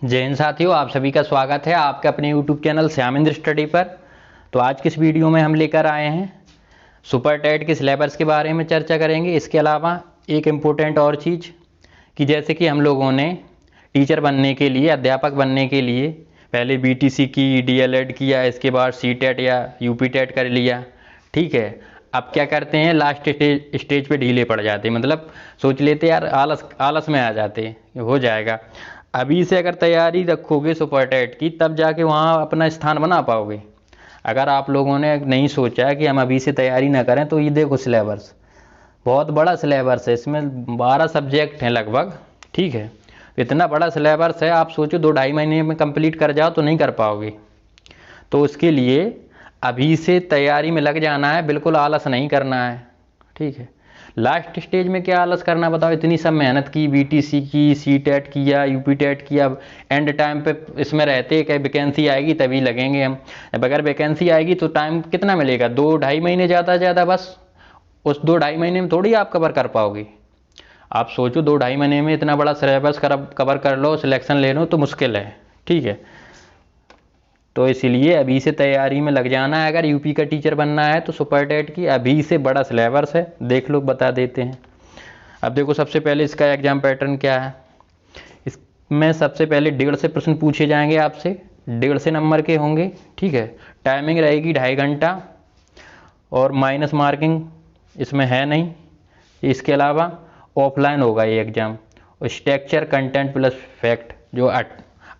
जय हिंद साथियों, आप सभी का स्वागत है आपके अपने YouTube चैनल श्यामेंद्र स्टडी पर। तो आज की इस वीडियो में हम लेकर आए हैं सुपर टेट के सिलेबस के बारे में चर्चा करेंगे। इसके अलावा एक इम्पोर्टेंट और चीज़ कि जैसे कि हम लोगों ने टीचर बनने के लिए, अध्यापक बनने के लिए पहले BTC की, DLED किया, इसके बाद CTET या UP TET कर लिया, ठीक है। अब क्या करते हैं, लास्ट स्टेज पे ढीले पड़ जाते हैं, मतलब सोच लेते यार, आलस में आ जाते, हो जाएगा। अभी से अगर तैयारी रखोगे सुपर टेट की, तब जाके वहाँ अपना स्थान बना पाओगे। अगर आप लोगों ने नहीं सोचा कि हम अभी से तैयारी ना करें, तो ये देखो सिलेबस बहुत बड़ा सिलेबस है, इसमें 12 सब्जेक्ट हैं लगभग, ठीक है। इतना बड़ा सिलेबस है, आप सोचो 2-2.5 महीने में कंप्लीट कर जाओ तो नहीं कर पाओगे। तो उसके लिए अभी से तैयारी में लग जाना है, बिल्कुल आलस नहीं करना है, ठीक है। लास्ट स्टेज में क्या आलस करना, बताओ। इतनी सब मेहनत की, BTC की, CTET किया, UP TET किया, अब एंड टाइम पे इसमें रहते कि वैकेंसी आएगी तभी लगेंगे हम। अब अगर वैकेंसी आएगी तो टाइम कितना मिलेगा, 2-2.5 महीने ज़्यादा से ज़्यादा, बस। उस 2-2.5 महीने में थोड़ी आप कवर कर पाओगे। आप सोचो 2-2.5 महीने में इतना बड़ा सिलेबस कवर कर लो, सिलेक्शन ले लो तो मुश्किल है, ठीक है। तो इसलिए अभी से तैयारी में लग जाना है। अगर यूपी का टीचर बनना है तो सुपर टेट की अभी से बड़ा सिलेबस है, देख लो, बता देते हैं। अब देखो, सबसे पहले इसका एग्जाम पैटर्न क्या है। इसमें सबसे पहले 1.5 से प्रश्न पूछे जाएंगे आपसे, 1.5 से नंबर के होंगे, ठीक है। टाइमिंग रहेगी 2.5 घंटा और माइनस मार्किंग इसमें है नहीं। इसके अलावा ऑफलाइन होगा ये एग्ज़ाम, और स्ट्रक्चर, कंटेंट प्लस फैक्ट, जो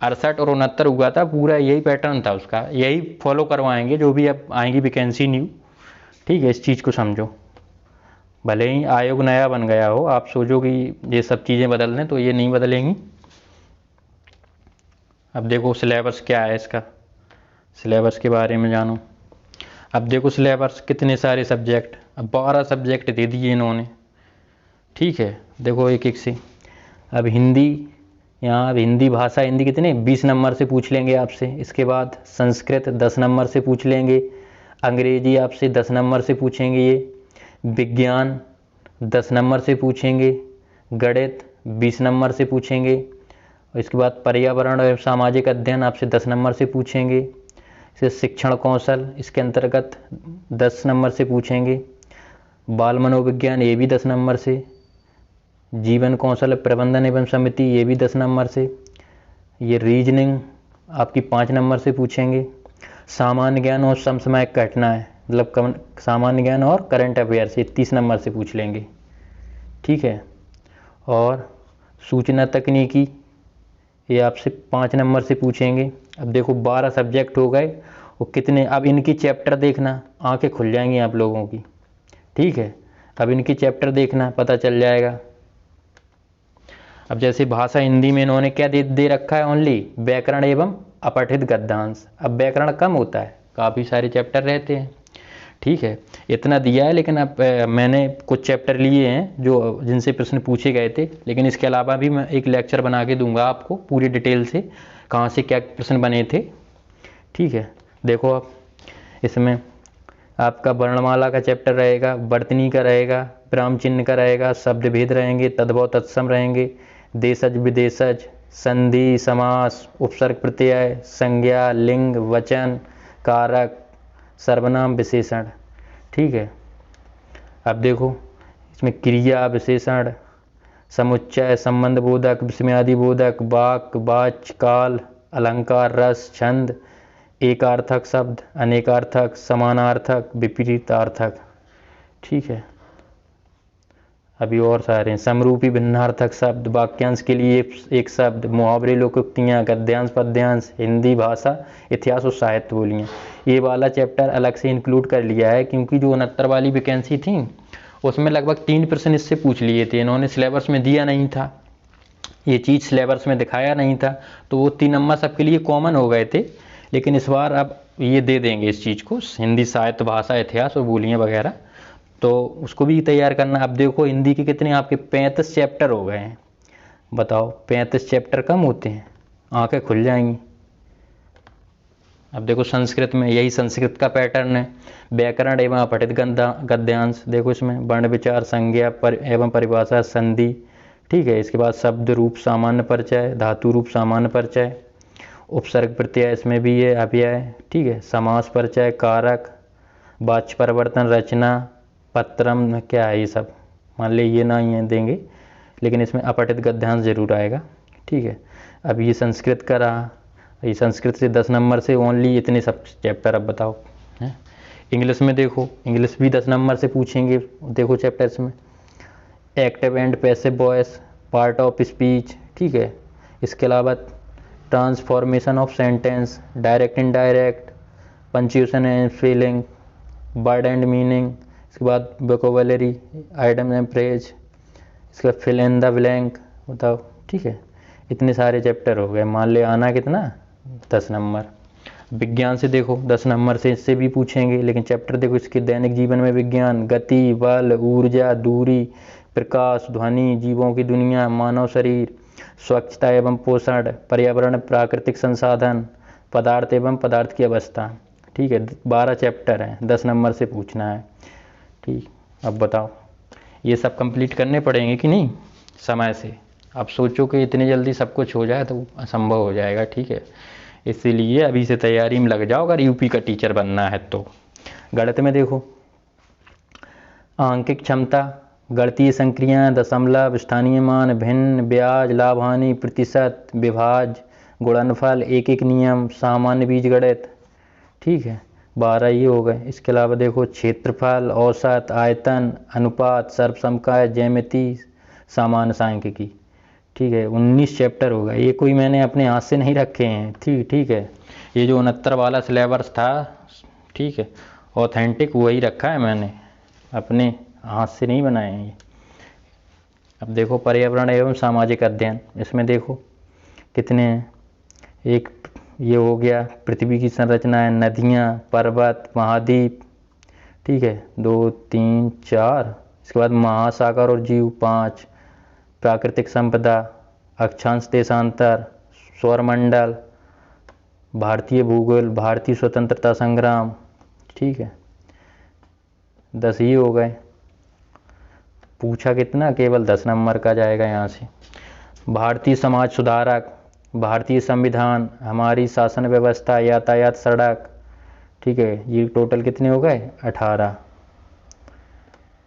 68 और 69 हुआ था, पूरा यही पैटर्न था उसका, यही फॉलो करवाएंगे जो भी अब आएंगी वैकेंसी न्यू, ठीक है। इस चीज़ को समझो, भले ही आयोग नया बन गया हो, आप सोचो कि ये सब चीज़ें बदल दें, तो ये नहीं बदलेंगी। अब देखो सिलेबस क्या है इसका, सिलेबस के बारे में जानो। अब देखो सिलेबस, कितने सारे सब्जेक्ट, अब 12 सब्जेक्ट दे दिए इन्होंने, ठीक है। देखो एक एक से। अब हिंदी, यहाँ अब हिंदी भाषा, हिंदी कितने 20 नंबर से पूछ लेंगे आपसे। इसके बाद संस्कृत 10 नंबर से पूछ लेंगे। अंग्रेजी आपसे 10 नंबर से पूछेंगे ये। विज्ञान 10 नंबर से पूछेंगे। गणित 20 नंबर से पूछेंगे। और इसके बाद पर्यावरण एवं सामाजिक अध्ययन आपसे 10 नंबर से पूछेंगे। इसे शिक्षण कौशल, इसके अंतर्गत 10 नंबर से पूछेंगे। बाल मनोविज्ञान, ये भी 10 नंबर से। जीवन कौशल प्रबंधन एवं समिति, ये भी 10 नंबर से। ये रीजनिंग आपकी 5 नंबर से पूछेंगे। सामान्य ज्ञान और समसामयिक घटनाएं, मतलब सामान्य ज्ञान और करंट अफेयर से 30 नंबर से पूछ लेंगे, ठीक है। और सूचना तकनीकी, ये आपसे 5 नंबर से पूछेंगे। अब देखो 12 सब्जेक्ट हो गए, और कितने, अब इनकी चैप्टर देखना, आंखें खुल जाएंगी आप लोगों की, ठीक है। अब इनकी चैप्टर देखना, पता चल जाएगा। अब जैसे भाषा, हिंदी में इन्होंने क्या दे रखा है, ओनली व्याकरण एवं अपठित गद्यांश। अब व्याकरण कम होता है, काफ़ी सारे चैप्टर रहते हैं, ठीक है। इतना दिया है, लेकिन अब मैंने कुछ चैप्टर लिए हैं जो जिनसे प्रश्न पूछे गए थे, लेकिन इसके अलावा भी मैं एक लेक्चर बना के दूंगा आपको पूरी डिटेल से, कहाँ से क्या प्रश्न बने थे, ठीक है। देखो अब इसमें आपका वर्णमाला का चैप्टर रहेगा, वर्तनी का रहेगा, विराम चिन्ह का रहेगा, शब्द भेद रहेंगे, तद्भव तत्सम रहेंगे, देशज विदेशज, संधि, समास, उपसर्ग प्रत्यय, संज्ञा, लिंग, वचन, कारक, सर्वनाम, विशेषण, ठीक है। अब देखो इसमें क्रिया, विशेषण, समुच्चय, संबंध बोधक, विस्मयादि बोधक, वाक्य, वाच्य, काल, अलंकार, रस, छंद, एकार्थक शब्द, अनेकार्थक, समानार्थक, विपरीतार्थक, ठीक है। अभी और सारे हैं, समरूपी भिन्नार्थक शब्द, वाक्यांश के लिए एक शब्द, मुहावरे, लोकोक्तियाँ, गद्यांश, पद्यांश, हिंदी भाषा, इतिहास और साहित्य बोलियाँ। ये वाला चैप्टर अलग से इंक्लूड कर लिया है, क्योंकि जो 69 वाली वैकेंसी थी उसमें लगभग 3 प्रश्न इससे पूछ लिए थे, इन्होंने सिलेबस में दिया नहीं था, ये चीज़ सिलेबस में दिखाया नहीं था, तो वो 3 नंबर सबके लिए कॉमन हो गए थे। लेकिन इस बार अब ये दे देंगे इस चीज़ को, हिंदी, साहित्य, भाषा, इतिहास और बोलियाँ वगैरह, तो उसको भी तैयार करना। अब देखो हिंदी के कितने आपके 35 चैप्टर हो गए हैं, बताओ 35 चैप्टर कम होते हैं, आंखें खुल जाएंगी। अब देखो संस्कृत में, यही संस्कृत का पैटर्न है, व्याकरण एवं अपठित गद्यांश, देखो इसमें वर्ण विचार, संज्ञा एवं परिभाषा, संधि, ठीक है। इसके बाद शब्द रूप सामान्य परिचय, धातु रूप सामान्य परिचय, उपसर्ग प्रत्यय इसमें भी है, अव्यय, ठीक है। समास परिचय, कारक, वाच्य परिवर्तन, रचना, पत्रम, क्या है ये सब, मान ली ये ना ही देंगे लेकिन इसमें अपठित गद्यांश जरूर आएगा, ठीक है। अब ये संस्कृत का रहा, ये संस्कृत से 10 नंबर से ओनली इतने सब चैप्टर। अब बताओ हैं। इंग्लिश में देखो, इंग्लिश भी 10 नंबर से पूछेंगे, देखो चैप्टर्स में active and passive voice, part of speech, ठीक है। इसके अलावा transformation of sentence, direct indirect, punctuation and spelling, word and meaning, इसके बाद वोकैबुलरी, आइटम एंड फ्रेज, इसका फिल इन द ब्लैंक, बताओ, ठीक है। इतने सारे चैप्टर हो गए, मान ले आना कितना 10 नंबर। विज्ञान से देखो 10 नंबर से इससे भी पूछेंगे, लेकिन चैप्टर देखो इसके दैनिक जीवन में विज्ञान, गति, बल, ऊर्जा, दूरी, प्रकाश, ध्वनि, जीवों की दुनिया, मानव शरीर, स्वच्छता एवं पोषण, पर्यावरण, प्राकृतिक संसाधन, पदार्थ एवं पदार्थ की अवस्था, ठीक है। 12 चैप्टर हैं, 10 नंबर से पूछना है, ठीक। अब बताओ ये सब कंप्लीट करने पड़ेंगे कि नहीं समय से। अब सोचो कि इतनी जल्दी सब कुछ हो जाए तो असंभव हो जाएगा, ठीक है। इसीलिए अभी से तैयारी में लग जाओ अगर यूपी का टीचर बनना है तो। गणित में देखो आंकिक क्षमता, गणितीय संक्रियाएं, दशमलव, स्थानीय मान, भिन्न, ब्याज, लाभ हानि, प्रतिशत, विभाज्य, गुणनफल, एक एक नियम, सामान्य बीजगणित, ठीक है। 12 ये हो गए। इसके अलावा देखो क्षेत्रफल, औसत, आयतन, अनुपात, सर्वसमकाय, ज्यामिति, सामान्य सांख्यिकी, ठीक है। 19 चैप्टर हो गए। ये कोई मैंने अपने हाथ से नहीं रखे हैं, ठीक है। ये जो 69 वाला सिलेबस था, ठीक है, ऑथेंटिक वही रखा है मैंने, अपने हाथ से नहीं बनाए हैं ये। अब देखो पर्यावरण एवं सामाजिक अध्ययन, इसमें देखो कितने हैं। एक ये हो गया पृथ्वी की संरचना है, नदियाँ, पर्वत, महाद्वीप, ठीक है, 2 3 4। इसके बाद महासागर और जीव 5, प्राकृतिक संपदा, अक्षांश देशांतर, सौरमंडल, भारतीय भूगोल, भारतीय स्वतंत्रता संग्राम, ठीक है। 10 ये हो गए। पूछा कितना, केवल 10 नंबर का जाएगा यहाँ से। भारतीय समाज सुधारक, भारतीय संविधान, हमारी शासन व्यवस्था, यातायात, सड़क, ठीक है। ये टोटल कितने हो गए 18,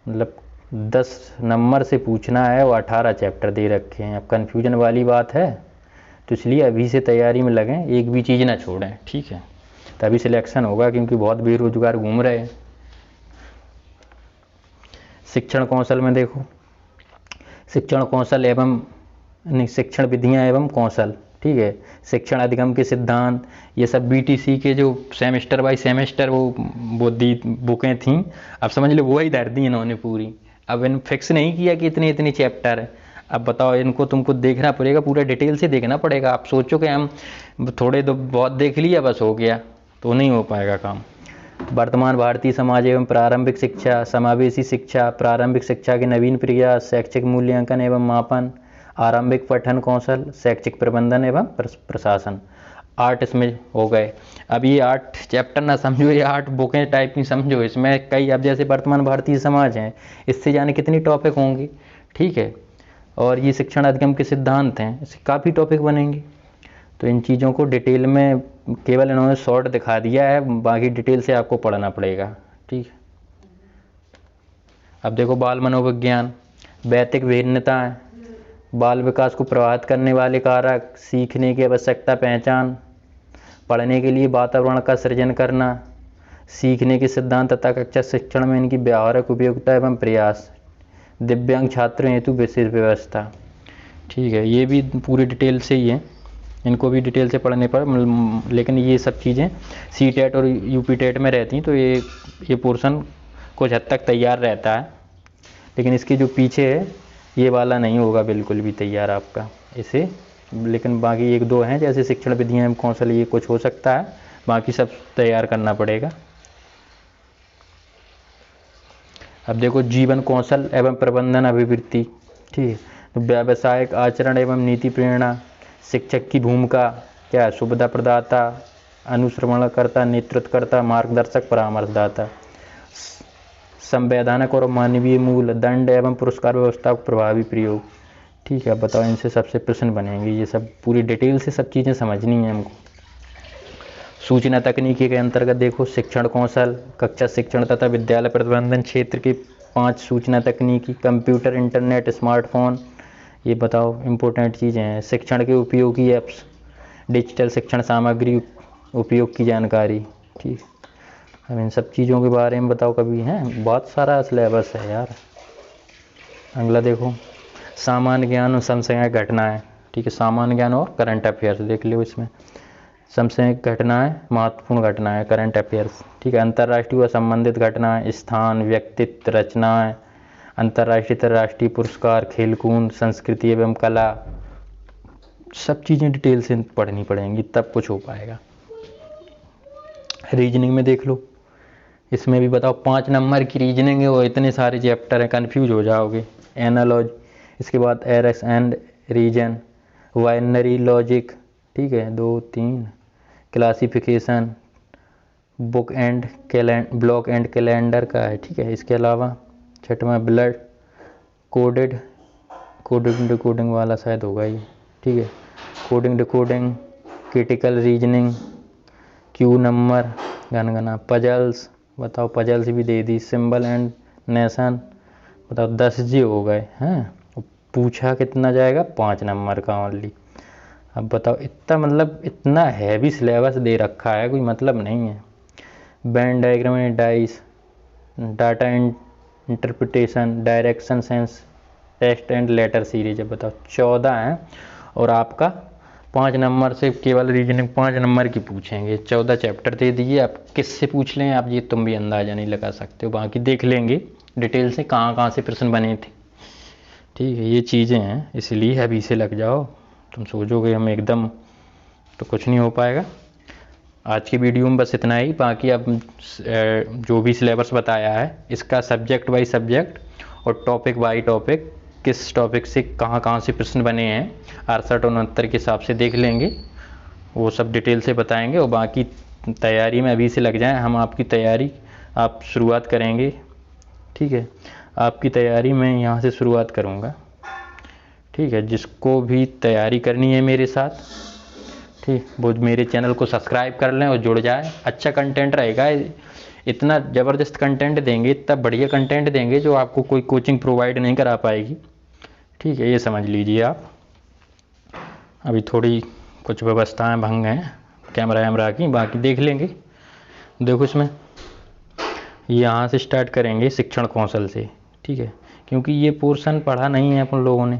मतलब 10 नंबर से पूछना है, वो 18 चैप्टर दे रखे हैं। अब कन्फ्यूजन वाली बात है तो इसलिए अभी से तैयारी में लगें, एक भी चीज़ ना छोड़ें, ठीक है, तभी सिलेक्शन होगा, क्योंकि बहुत बेरोजगार घूम रहे हैं। शिक्षण कौशल में देखो शिक्षण कौशल एवं शिक्षण विधियाँ एवं कौशल, ठीक है। शिक्षण अधिगम के सिद्धांत, ये सब बीटीसी के जो सेमेस्टर बाई सेमेस्टर वो दी बुकें थीं, अब समझ लो वही धर दी इन्होंने पूरी। अब इन फिक्स नहीं किया कि इतने इतने चैप्टर है। अब बताओ इनको तुमको देखना पड़ेगा, पूरा डिटेल से देखना पड़ेगा। आप सोचो कि हम थोड़े तो बहुत देख लिया बस हो गया, तो नहीं हो पाएगा काम। वर्तमान भारतीय समाज एवं प्रारंभिक शिक्षा, समावेशी शिक्षा, प्रारंभिक शिक्षा के नवीन प्रयास, शैक्षिक मूल्यांकन एवं मापन, आरंभिक पठन कौशल, शैक्षिक प्रबंधन एवं प्रशासन, 8 इसमें हो गए। अब ये 8 चैप्टर ना समझो, ये 8 बुकें टाइप की समझो। इसमें कई, अब जैसे वर्तमान भारतीय समाज हैं, इससे जाने कितनी टॉपिक होंगे, ठीक है। और ये शिक्षण अधिगम के सिद्धांत हैं, इससे काफ़ी टॉपिक बनेंगे। तो इन चीज़ों को डिटेल में केवल इन्होंने शॉर्ट दिखा दिया है, बाकी डिटेल से आपको पढ़ना पड़ेगा, ठीक है। अब देखो बाल मनोविज्ञान, वैयक्तिक भिन्नताएं, बाल विकास को प्रभावित करने वाले कारक, सीखने की आवश्यकता पहचान, पढ़ने के लिए वातावरण का सृजन करना, सीखने के सिद्धांत तथा कक्षा शिक्षण में इनकी व्यावहारिक उपयोगिता एवं प्रयास, दिव्यांग छात्रों हेतु विशेष व्यवस्था, ठीक है। ये भी पूरी डिटेल से ही है, इनको भी डिटेल से पढ़ने पर, लेकिन ये सब चीज़ें सीटेट और यूपीटेट में रहती हैं, तो ये पोर्शन कुछ हद तक तैयार रहता है। लेकिन इसके जो पीछे है ये वाला नहीं होगा बिल्कुल भी तैयार आपका इसे। लेकिन बाकी 1 2 हैं, जैसे शिक्षण विधियाँ एवं कौशल, ये कुछ हो सकता है, बाकी सब तैयार करना पड़ेगा। अब देखो जीवन कौशल एवं प्रबंधन अभिवृत्ति, ठीक है। तो व्यावसायिक आचरण एवं नीति प्रेरणा, शिक्षक की भूमिका क्या है, सुविधा प्रदाता, अनुश्रवणकर्ता, नेतृत्वकर्ता, मार्गदर्शक, परामर्शदाता, संवैधानिक और मानवीय मूल, दंड एवं पुरस्कार व्यवस्था का प्रभावी प्रयोग, ठीक है। अब बताओ इनसे सबसे प्रश्न बनेंगे, ये सब पूरी डिटेल से सब चीज़ें समझनी है हमको। सूचना तकनीकी के अंतर्गत देखो शिक्षण कौशल, कक्षा शिक्षण तथा विद्यालय प्रबंधन क्षेत्र की 5 सूचना तकनीकी, कंप्यूटर, इंटरनेट, स्मार्टफोन, ये बताओ इम्पोर्टेंट चीज़ें हैं। शिक्षण के उपयोगी ऐप्स, डिजिटल शिक्षण सामग्री उपयोग की जानकारी, ठीक। अब इन सब चीज़ों के बारे में बताओ कभी, हैं बहुत सारा सिलेबस है यार। अगला देखो सामान्य ज्ञान और समसामयिक घटनाएं, ठीक है। सामान्य ज्ञान और करंट अफेयर्स देख लो इसमें। समसामयिक घटनाएं, महत्वपूर्ण घटनाएं, करंट अफेयर्स, ठीक है। अंतर्राष्ट्रीय व संबंधित घटनाएं, स्थान, व्यक्तित्व, रचनाएं, अंतर्राष्ट्रीय अंतर्राष्ट्रीय पुरस्कार, खेलकूद, संस्कृति एवं कला, सब चीज़ें डिटेल से पढ़नी पड़ेंगी तब कुछ हो पाएगा। रीजनिंग में देख लो, इसमें भी बताओ 5 नंबर की रीजनिंग है, वो इतने सारे चैप्टर हैं, कन्फ्यूज हो जाओगे। एनालॉजी, इसके बाद एरस एंड रीजन, बाइनरी लॉजिक, ठीक है 2 3, classification, book and block and calendar का है, ठीक है। इसके अलावा 6वां ब्लड कोडिंग डिकोडिंग वाला शायद होगा ये, ठीक है। कोडिंग डिकोडिंग, क्रिटिकल रीजनिंग, क्यू नंबर, गणगणा, पजल्स, बताओ पजल्स भी दे दी, सिंबल एंड नेशन, बताओ 10 जी हो गए हैं। पूछा कितना जाएगा, 5 नंबर का ओनली। अब बताओ इतना मतलब इतना हैवी सिलेबस दे रखा है, कोई मतलब नहीं है। Band diagram and dice, data interpretation, direction sense, text and later series है, बताओ 14 हैं। और आपका 5 नंबर से केवल रीजनिंग 5 नंबर की पूछेंगे। 14 चैप्टर दे दिए, आप किससे पूछ लें आप, ये तुम भी अंदाज़ा नहीं लगा सकते हो। बाकी देख लेंगे डिटेल से कहाँ कहाँ से प्रश्न बने थे, ठीक है। ये चीज़ें हैं, इसलिए अभी से लग जाओ। तुम सोचोगे हम एकदम, तो कुछ नहीं हो पाएगा। आज की वीडियो में बस इतना ही। बाकी अब जो भी सिलेबस बताया है इसका सब्जेक्ट बाई सब्जेक्ट और टॉपिक बाई टॉपिक, किस टॉपिक से कहाँ कहाँ से प्रश्न बने हैं 68 और 69 के हिसाब से देख लेंगे, वो सब डिटेल से बताएंगे। और बाकी तैयारी में अभी से लग जाएं, हम आपकी तैयारी आप शुरुआत करेंगे, ठीक है। आपकी तैयारी मैं यहाँ से शुरुआत करूँगा, ठीक है। जिसको भी तैयारी करनी है मेरे साथ, ठीक, वो मेरे चैनल को सब्सक्राइब कर लें और जुड़ जाए। अच्छा कंटेंट रहेगा, इतना ज़बरदस्त कंटेंट देंगे, इतना बढ़िया कंटेंट देंगे जो आपको कोई कोचिंग प्रोवाइड नहीं करा पाएगी, ठीक है। ये समझ लीजिए आप। अभी थोड़ी कुछ व्यवस्थाएं भंग हैं कैमरा वैमरा की, बाकी देख लेंगे। देखो इसमें यहाँ से स्टार्ट करेंगे शिक्षण कौशल से, ठीक है। क्योंकि ये पोर्शन पढ़ा नहीं है अपन लोगों ने।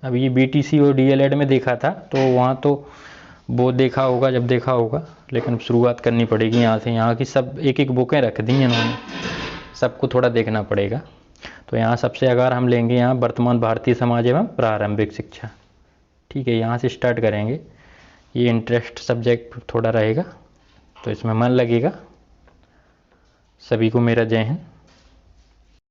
अब ये बीटीसी और डीएलएड में देखा था, तो वहाँ तो वो देखा होगा जब देखा होगा, लेकिन शुरुआत करनी पड़ेगी यहाँ से। यहाँ की सब एक एक बुकें रख दी हैं इन्होंने, सबको थोड़ा देखना पड़ेगा। तो यहाँ सबसे अगर हम लेंगे यहाँ वर्तमान भारतीय समाज एवं प्रारंभिक शिक्षा, ठीक है। यहाँ से स्टार्ट करेंगे। ये इंटरेस्ट सब्जेक्ट थोड़ा रहेगा, तो इसमें मन लगेगा। सभी को मेरा जय हिंद।